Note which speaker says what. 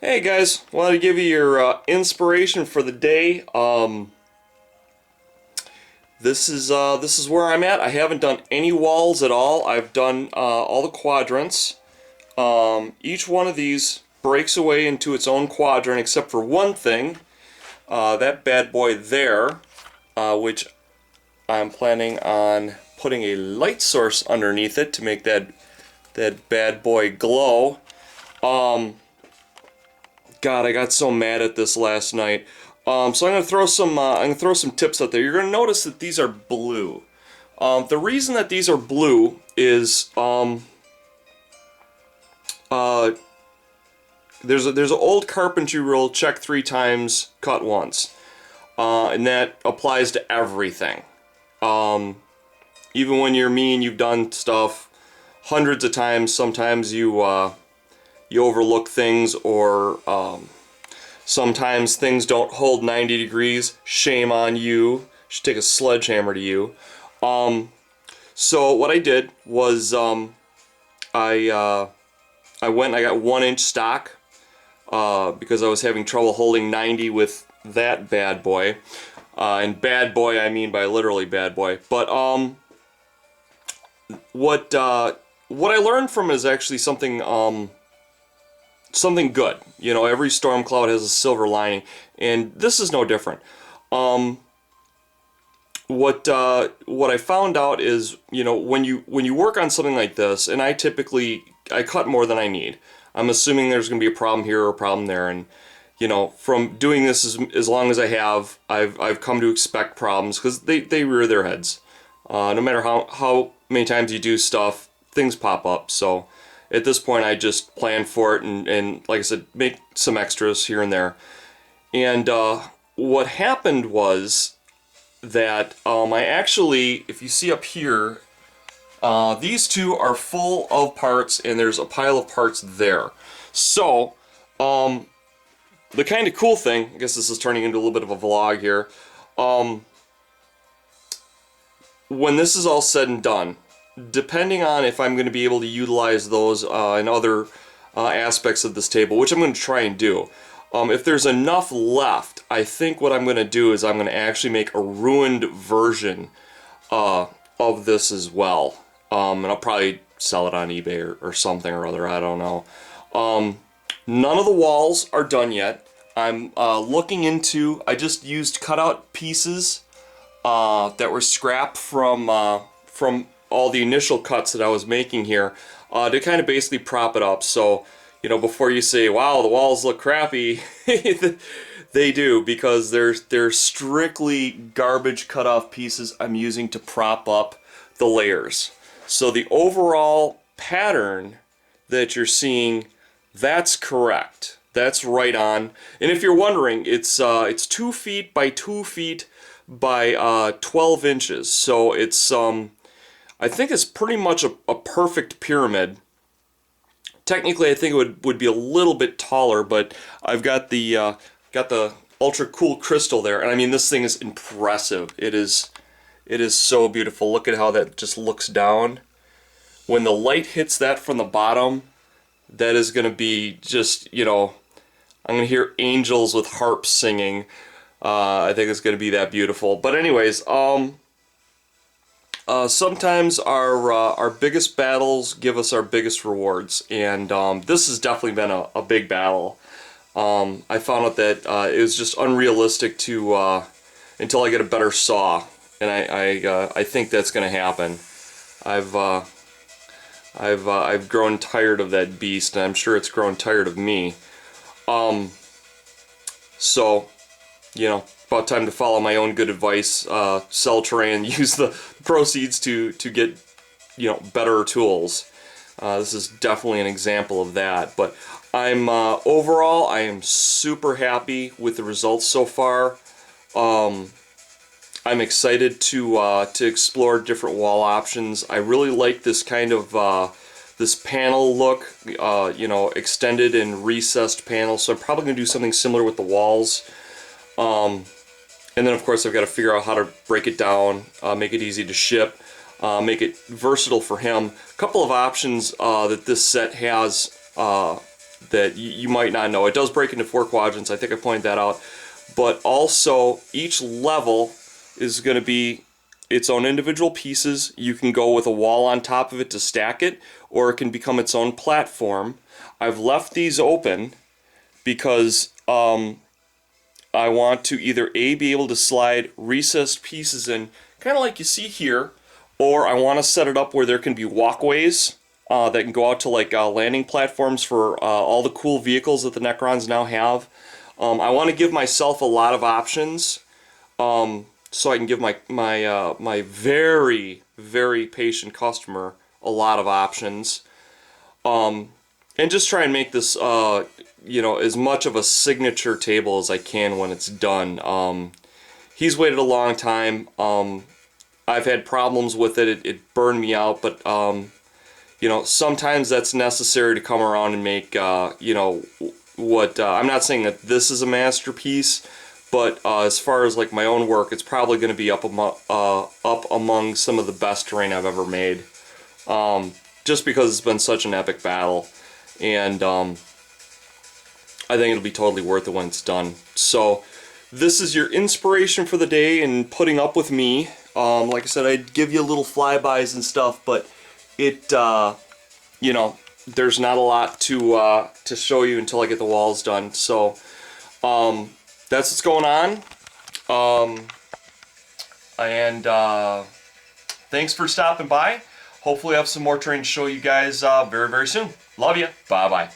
Speaker 1: Hey guys, wanted to give you your inspiration for the day. This is where I'm at. I haven't done any walls at all. I've done all the quadrants. Each one of these breaks away into its own quadrant, except for one thing. That bad boy there, which I'm planning on putting a light source underneath it to make that bad boy glow. God, I got so mad at this last night. So I'm gonna throw some tips out there. You're gonna notice that these are blue. The reason that these are blue is there's an old carpentry rule: check 3 times, cut once, and that applies to everything. Even when you're mean, you've done stuff hundreds of times. Sometimes you overlook things, or sometimes things don't hold 90 degrees. Shame on you. Should take a sledgehammer to you. So what I did was I went and I got 1-inch stock because I was having trouble holding 90 with that bad boy. And bad boy I mean by literally bad boy. But what I learned from it is actually something good. You know, every storm cloud has a silver lining, and this is no different. What I found out is, you know, when you work on something like this, and I cut more than I need. I'm assuming there's going to be a problem here or a problem there, and you know, from doing this as long as I have, I've come to expect problems, because they rear their heads. No matter how many times you do stuff, things pop up. So at this point, I just plan for it and like I said, make some extras here and there. And what happened was that I actually, if you see up here, these two are full of parts, and there's a pile of parts there. So the kind of cool thing, I guess this is turning into a little bit of a vlog here, when this is all said and done, depending on if I'm going to be able to utilize those in other aspects of this table, which I'm going to try and do. If there's enough left, I think what I'm going to do is I'm going to actually make a ruined version of this as well. And I'll probably sell it on eBay or something or other, I don't know. None of the walls are done yet. I'm looking into, I just used cutout pieces that were scrap from all the initial cuts that I was making here to kind of basically prop it up. So, you know, before you say, wow, the walls look crappy, they do, because they're strictly garbage cut off pieces I'm using to prop up the layers. So the overall pattern that you're seeing, that's correct. That's right on. And if you're wondering, it's 2 feet by 2 feet by 12 inches. So it's I think it's pretty much a perfect pyramid. Technically, I think it would be a little bit taller, but I've got the ultra cool crystal there, and I mean, this thing is impressive. It is so beautiful. Look at how that just looks down. When the light hits that from the bottom, that is going to be just, you know, I'm going to hear angels with harps singing. I think it's going to be that beautiful. But anyways, sometimes our biggest battles give us our biggest rewards, and this has definitely been a big battle. I found out that it was just unrealistic to until I get a better saw, and I think that's going to happen. I've grown tired of that beast, and I'm sure it's grown tired of me. So, you know, about time to follow my own good advice, sell terrain, use the proceeds to get, you know, better tools. This is definitely an example of that. But I'm overall, I am super happy with the results so far. I'm excited to explore different wall options. I really like this kind of this panel look, you know, extended and recessed panel. So I'm probably going to do something similar with the walls. And then of course I've got to figure out how to break it down, make it easy to ship, make it versatile for him. A couple of options that this set has that you might not know. It does break into 4 quadrants. I think I pointed that out. But also, each level is going to be its own individual pieces. You can go with a wall on top of it to stack it, or it can become its own platform. I've left these open because I want to either A, be able to slide recessed pieces in, kind of like you see here, or I want to set it up where there can be walkways that can go out to like landing platforms for all the cool vehicles that the Necrons now have. I want to give myself a lot of options, so I can give my very, very patient customer a lot of options, and just try and make this you know, as much of a signature table as I can when it's done. He's waited a long time. I've had problems with it. It burned me out, but you know, sometimes that's necessary to come around and make you know, what I'm not saying that this is a masterpiece, but as far as like my own work, it's probably going to be up among some of the best terrain I've ever made, just because it's been such an epic battle, and I think it'll be totally worth it when it's done. So this is your inspiration for the day and putting up with me. Like I said, I'd give you a little flybys and stuff, but it you know, there's not a lot to show you until I get the walls done. So that's what's going on. And thanks for stopping by. Hopefully I have some more terrain to show you guys very, very soon. Love you. Bye-bye.